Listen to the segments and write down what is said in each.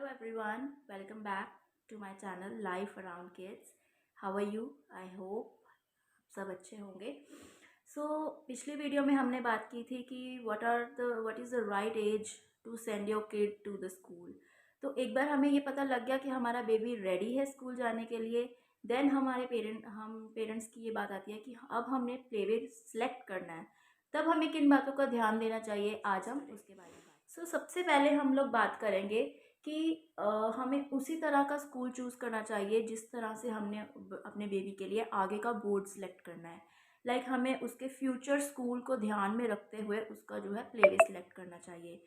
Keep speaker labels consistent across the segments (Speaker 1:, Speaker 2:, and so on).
Speaker 1: Hello everyone, welcome back to my channel Life Around Kids. How are you? I hope सब अच्छे होंगे. So पिछली video में हमने बात की थी कि what is the right age to send your kid to the school. तो एक बार हमें ये पता लग गया कि हमारा बेबी रेडी है स्कूल जाने के लिए. देन हम पेरेंट्स की ये बात आती है कि अब हमने प्ले वे सेलेक्ट करना है. तब हमें किन बातों का ध्यान देना चाहिए, आज हम उसके बारे में सबसे पहले हम लोग बात करेंगे कि हमें उसी तरह का स्कूल चूज़ करना चाहिए जिस तरह से हमने अपने बेबी के लिए आगे का बोर्ड सेलेक्ट करना है. हमें उसके फ्यूचर स्कूल को ध्यान में रखते हुए उसका जो है प्ले वे सेलेक्ट करना चाहिए.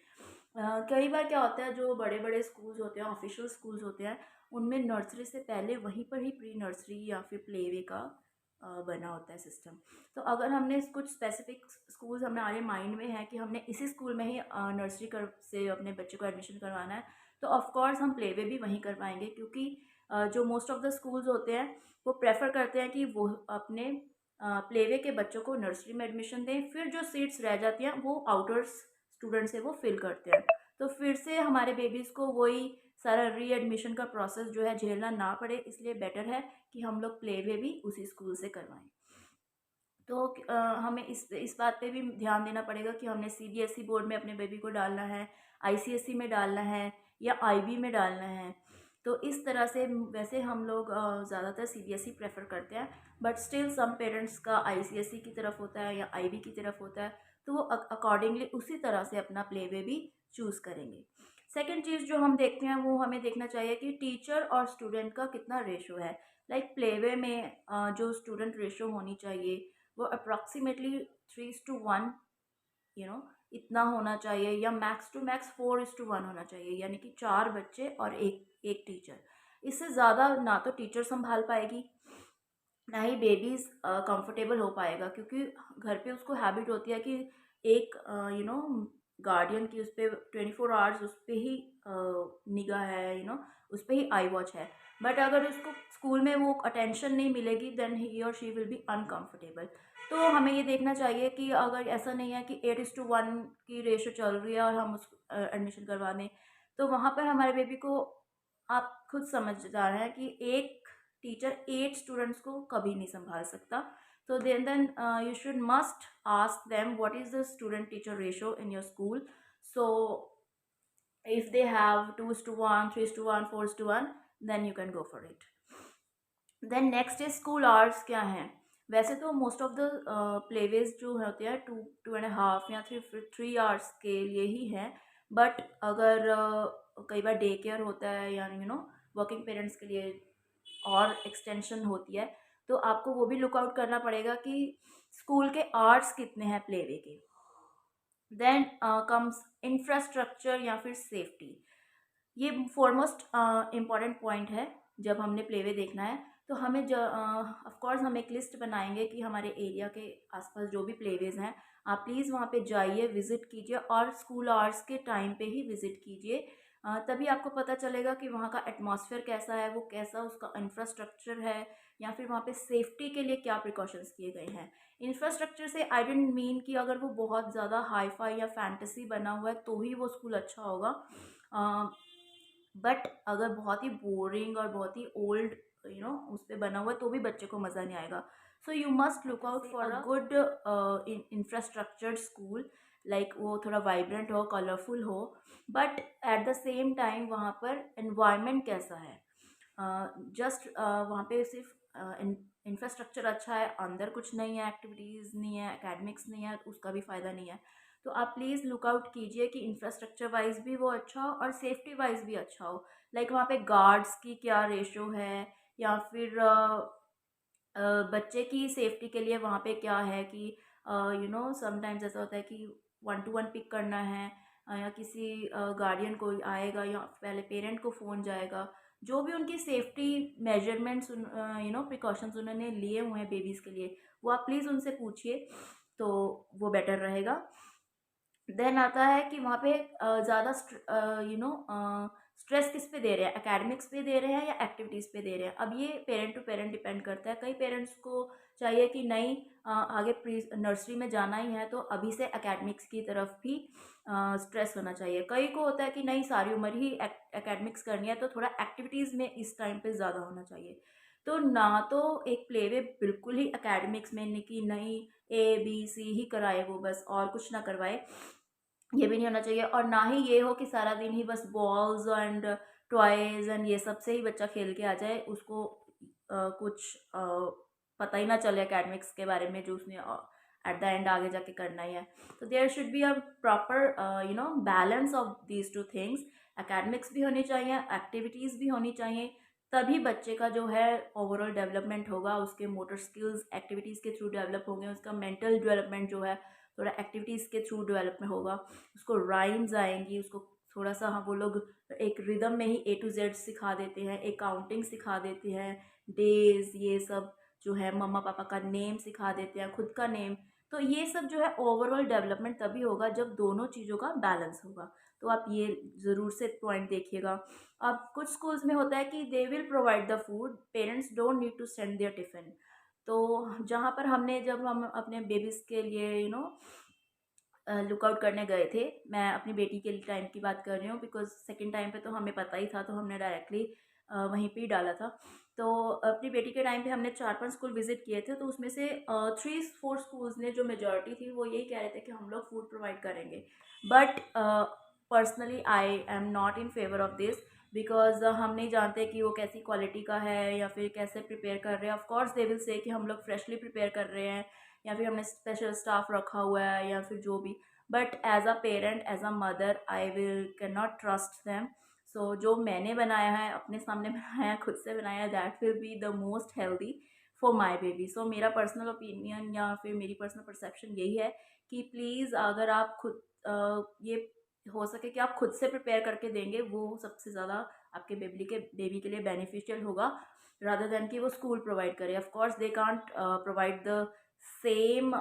Speaker 1: कई बार क्या होता है, जो बड़े बड़े स्कूल्स होते हैं, ऑफिशियल स्कूल्स होते हैं, उनमें नर्सरी से पहले वहीं पर ही प्री नर्सरी या फिर प्ले वे का बना होता है सिस्टम. तो अगर हमने कुछ स्पेसिफिक स्कूल्स हमारे माइंड में है कि हमने इसी स्कूल में ही नर्सरी से अपने बच्चे को एडमिशन करवाना है, तो ऑफ कोर्स हम प्ले वे भी वहीं करवाएंगे, क्योंकि जो मोस्ट ऑफ द स्कूल्स होते हैं वो प्रेफर करते हैं कि वो अपने प्ले वे के बच्चों को नर्सरी में एडमिशन दें, फिर जो सीट्स रह जाती हैं वो आउटर्स स्टूडेंट से वो फिल करते हैं. तो फिर से हमारे बेबीज़ को वही सारा री एडमिशन का प्रोसेस जो है झेलना ना पड़े, इसलिए बेटर है कि हम लोग प्ले वे भी उसी स्कूल से करवाएं. तो हमें इस बात पे भी ध्यान देना पड़ेगा कि हमने सीबीएसई बोर्ड में अपने बेबी को डालना है, आईसीएसई में डालना है या आईबी में डालना है. तो इस तरह से वैसे हम लोग ज़्यादातर सीबीएसई प्रेफर करते हैं, बट स्टिल सम पेरेंट्स का आईसीएसई की तरफ होता है या आईबी की तरफ होता है, तो वो अकॉर्डिंगली उसी तरह से अपना प्ले वे भी चूज़ करेंगे. सेकेंड चीज़ जो हम देखते हैं वो हमें देखना चाहिए कि टीचर और स्टूडेंट का कितना रेशो है. प्ले वे में जो स्टूडेंट रेशो होनी चाहिए वो अप्रॉक्सीमेटली 3:1 इतना होना चाहिए, या मैक्स टू मैक्स 4:1 होना चाहिए, यानी कि 4 बच्चे और एक टीचर. इससे ज़्यादा ना तो टीचर संभाल पाएगी, ना ही बेबीज़ कंफर्टेबल हो पाएगा, क्योंकि घर पे उसको हैबिट होती है कि एक गार्डियन की उस पर 24 आवर्स उस पर ही निगाह है, उस पर ही आई वॉच है. बट अगर उसको स्कूल में वो अटेंशन नहीं मिलेगी, देन ही और शी विल बी अनकम्फर्टेबल. तो हमें ये देखना चाहिए कि अगर ऐसा नहीं है कि 8:1 की रेशो चल रही है और हम उस एडमिशन करवा दें, तो वहाँ पर हमारे बेबी को, आप खुद समझदार हैं कि एक टीचर 8 स्टूडेंट्स को कभी नहीं संभाल सकता. तो then you should must ask them what is the student teacher ratio in your school. So if they have 2:1, 3:1, 4:1, then you can go for it. Then next is school hours क्या हैं. वैसे तो मोस्ट ऑफ द प्लेवेज जो होते हैं 2.5 या 3 hours के लिए ही हैं, बट अगर कई बार डे केयर होता है या वर्किंग पेरेंट्स के लिए और एक्सटेंशन होती है, तो आपको वो भी लुक आउट करना पड़ेगा कि स्कूल के आवर्स कितने हैं प्ले वे के. देन कम्स इंफ्रास्ट्रक्चर या फिर सेफ्टी. ये फॉरमोस्ट इम्पॉर्टेंट पॉइंट है. जब हमने प्ले वे देखना है तो हमें ऑफ कोर्स हम एक लिस्ट बनाएंगे कि हमारे एरिया के आसपास जो भी प्ले वेज हैं, आप प्लीज़ वहाँ पे जाइए, विज़िट कीजिए, और स्कूल आवर्स के टाइम पे ही विज़िट कीजिए. तभी आपको पता चलेगा कि वहाँ का एटमॉस्फेयर कैसा है, वो कैसा उसका इंफ्रास्ट्रक्चर है, या फिर वहाँ पे सेफ्टी के लिए क्या प्रिकॉशंस किए गए हैं. इंफ्रास्ट्रक्चर से आई डेंट मीन कि अगर वो बहुत ज़्यादा हाई फाई या फैंटेसी बना हुआ है तो ही वो स्कूल अच्छा होगा, बट अगर बहुत ही बोरिंग और बहुत ही ओल्ड उस पर बना हुआ है तो भी बच्चे को मज़ा नहीं आएगा. So you must look out for a good infrastructured school. वो थोड़ा वाइब्रेंट हो, कलरफुल हो, but at the same time वहाँ पर एनवायरनमेंट कैसा है. जस्ट वहाँ पे सिर्फ इंफ्रास्ट्रक्चर अच्छा है, अंदर कुछ नहीं है, एक्टिविटीज़ नहीं है, एकेडमिक्स नहीं है, उसका भी फ़ायदा नहीं है. तो आप प्लीज़ लुक आउट कीजिए कि इंफ्रास्ट्रक्चर वाइज भी वो अच्छा हो और सेफ्टी वाइज भी अच्छा हो. वहाँ पे गार्ड्स की क्या रेशो है, या फिर बच्चे की सेफ्टी के लिए वहाँ पे क्या है कि समटाइम्स ऐसा होता है कि 1-to-1 पिक करना है, या किसी गार्डियन को आएगा या पहले पेरेंट को फ़ोन जाएगा. जो भी उनकी सेफ्टी मेजरमेंट्स प्रिकॉशंस उन्होंने लिए हुए हैं बेबीज़ के लिए, वो आप प्लीज़ उनसे पूछिए, तो वो बेटर रहेगा. देन आता है कि वहाँ पे ज़्यादा स्ट्रेस किस पे दे रहे हैं, एकेडमिक्स पे दे रहे हैं या एक्टिविटीज़ पे दे रहे हैं। अब ये पेरेंट टू पेरेंट डिपेंड करता है। कई पेरेंट्स को चाहिए कि नहीं, आगे प्री नर्सरी में जाना ही है तो अभी से एकेडमिक्स की तरफ भी स्ट्रेस होना चाहिए। कई को होता है कि नहीं, सारी उम्र ही एकेडमिक्स करनी है तो थोड़ा एक्टिविटीज़ में इस टाइम पे ज़्यादा होना चाहिए। तो ना तो एक प्ले वे बिल्कुल ही एकेडमिक्स में कि नहीं ए बी सी ही कराए वो बस और कुछ ना करवाए, ये भी नहीं होना चाहिए। और ना ही ये हो कि सारा दिन ही बस बॉल्स एंड टॉयज एंड ये सब से ही बच्चा खेल के आ जाए, उसको कुछ पता ही ना चले एकेडमिक्स के बारे में जो उसने एट द एंड आगे जाके करना ही है। तो there should be a proper balance of these two things. Academics भी होनी चाहिए, एक्टिविटीज़ भी होनी चाहिए, तभी बच्चे का जो है ओवरऑल डेवलपमेंट होगा। उसके मोटर स्किल्स एक्टिविटीज़ के थ्रू डेवलप होंगे, उसका मेंटल डेवलपमेंट जो है थोड़ा एक्टिविटीज़ के थ्रू डेवलपमेंट होगा, उसको राइम्स आएंगी, उसको थोड़ा सा, हाँ वो लोग एक रिदम में ही ए टू जेड सिखा देते हैं, एक काउंटिंग सिखा देते हैं, डेज ये सब जो है, मम्मा पापा का नेम सिखा देते हैं, खुद का नेम। तो ये सब जो है ओवरऑल डेवलपमेंट तभी होगा जब दोनों चीज़ों का बैलेंस होगा। तो आप ये ज़रूर से पॉइंट देखिएगा। अब कुछ स्कूल्स में होता है कि they will provide the food, parents don't need to send their tiffin. तो जहाँ पर जब हम अपने बेबीज़ के लिए लुकआउट करने गए थे, मैं अपनी बेटी के टाइम की बात कर रही हूँ, बिकॉज सेकेंड टाइम पे तो हमें पता ही था तो हमने डायरेक्टली वहीं पे ही डाला था। तो अपनी बेटी के टाइम पे हमने 4-5 स्कूल विजिट किए थे, तो उसमें से 3-4 स्कूल्स ने, जो मेजॉरिटी थी, वो यही कह रहे थे कि हम लोग फूड प्रोवाइड करेंगे। But personally I am not in favour of this, because हम नहीं जानते कि वो कैसी क्वालिटी का है या फिर कैसे प्रिपेयर कर रहे हैं। ऑफकोर्स दे विल से कि हम लोग फ्रेशली प्रिपेयर कर रहे हैं या फिर हमने स्पेशल स्टाफ रखा हुआ है या फिर जो भी। But as a parent, as a mother, I will can not trust them. So जो मैंने बनाया है, अपने सामने बनाया है, खुद से बनाया है, that will be the most healthy for my baby. So मेरा पर्सनल ओपिनियन या फिर मेरी पर्सनल परसेप्शन यही है कि प्लीज़, अगर आप खुद ये हो सके कि आप खुद से प्रिपेयर करके देंगे, वो सबसे ज़्यादा आपके बेबी के लिए बेनिफिशियल होगा, रादर देन कि वो स्कूल प्रोवाइड करे। Of course they can't provide the same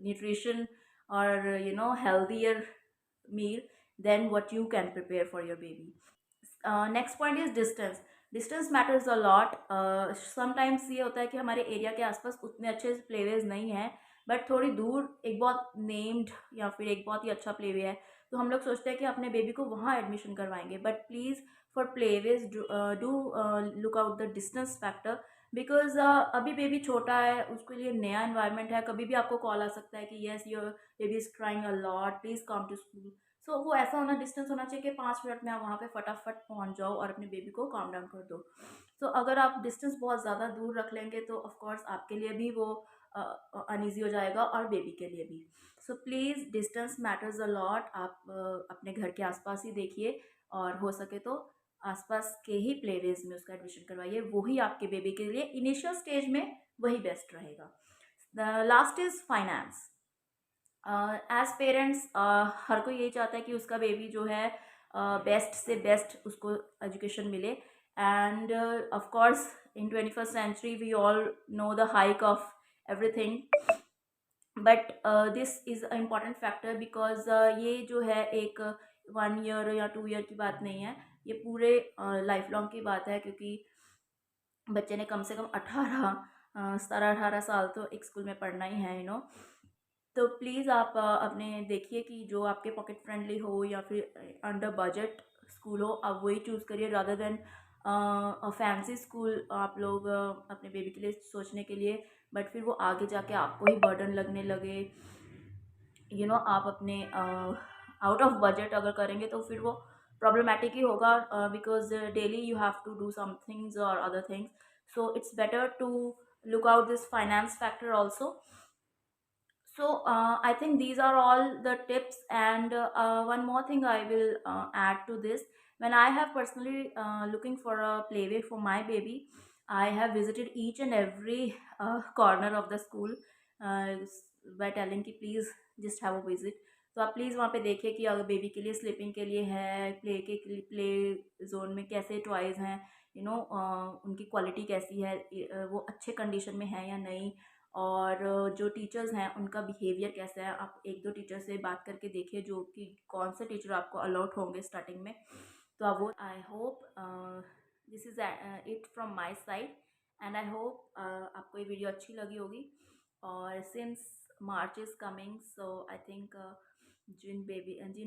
Speaker 1: nutrition or healthier meal than what you can prepare for your baby. Next point is distance. Distance matters a lot. Sometimes ये होता है कि हमारे area के आसपास उतने अच्छे प्लेवेज नहीं है, बट थोड़ी दूर एक बहुत नेम्ड या फिर एक बहुत ही अच्छा प्लेवे है, तो हम लोग सोचते हैं कि अपने बेबी को वहाँ एडमिशन करवाएंगे। But please, for playways do look out the distance factor, because अभी बेबी छोटा है, उसके लिए नया इन्वायरमेंट है, कभी भी आपको कॉल आ सकता है कि yes your baby is crying a lot, please come to school. So वो ऐसा डिस्टेंस होना चाहिए कि 5 मिनट में आप वहाँ पे फटाफट पहुँच जाओ और अपने बेबी को काम डाउन कर दो। तो अगर आप डिस्टेंस बहुत ज़्यादा दूर रख लेंगे तो ऑफ कोर्स आपके लिए भी वो अनईजी हो जाएगा और बेबी के लिए भी। So please, distance matters a lot. आप अपने घर के आसपास ही देखिए और हो सके तो आसपास के ही प्लेवेज में उसका एडमिशन करवाइए, वही आपके बेबी के लिए इनिशियल स्टेज में वही बेस्ट रहेगा। The last is finance. As parents, हर कोई यही चाहता है कि उसका बेबी जो है बेस्ट से बेस्ट उसको एजुकेशन मिले। And of course in 21st century we all know the hike of everything, but this is a important factor, because ये जो है एक 1 ईयर या 2 ईयर की बात नहीं है, ये पूरे लाइफ लॉन्ग की बात है, क्योंकि बच्चे ने कम से कम 17-18 साल तो एक स्कूल में पढ़ना ही है, तो प्लीज़ आप अपने देखिए कि जो आपके पॉकेट फ्रेंडली हो या फिर अंडर बजट स्कूल हो, आप वही चूज़ करिए, रादर देन फैंसी स्कूल आप लोग अपने बेबी के लिए सोचने के लिए, बट फिर वो आगे जाके आपको ही बर्डन लगने लगे। आप अपने आउट ऑफ बजट अगर करेंगे तो फिर वो प्रॉब्लमेटिक ही होगा, because daily you have to do some things और other things. So it's better to look out this finance factor also. So I think these are all the tips, and one more thing I will add to this. When I have personally looking for a playway for my baby, I have visited each and every corner of the school, uh, by telling कि please just have a visit. तो आप please वहाँ पे देखिए कि अगर baby के लिए स्लीपिंग के लिए है, प्ले जोन में कैसे टॉयज़ हैं, उनकी क्वालिटी कैसी है, वो अच्छे कंडीशन में है या नहीं, और जो टीचर्स हैं उनका बिहेवियर कैसा है। आप 1-2 टीचर से बात करके देखिए जो कि कौन से टीचर आपको अलॉट होंगे स्टार्टिंग में। तो अब वो I hope this is it from my side and I hope आपको ये वीडियो अच्छी लगी होगी। और since March is coming so I think जिन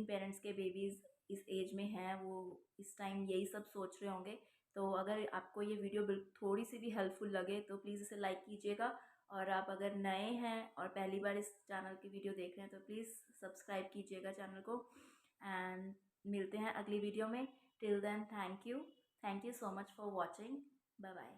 Speaker 1: पेरेंट्स के बेबीज़ इस एज में हैं वो इस टाइम यही सब सोच रहे होंगे। तो अगर आपको ये वीडियो थोड़ी सी भी हेल्पफुल लगे तो प्लीज़ इसे लाइक कीजिएगा। और आप अगर नए हैं और पहली बार इस चैनल की वीडियो देख रहे हैं तो प्लीज़ सब्सक्राइब कीजिएगा चैनल को। एंड मिलते हैं अगली वीडियो में। Till then thank you so much for watching. Bye bye.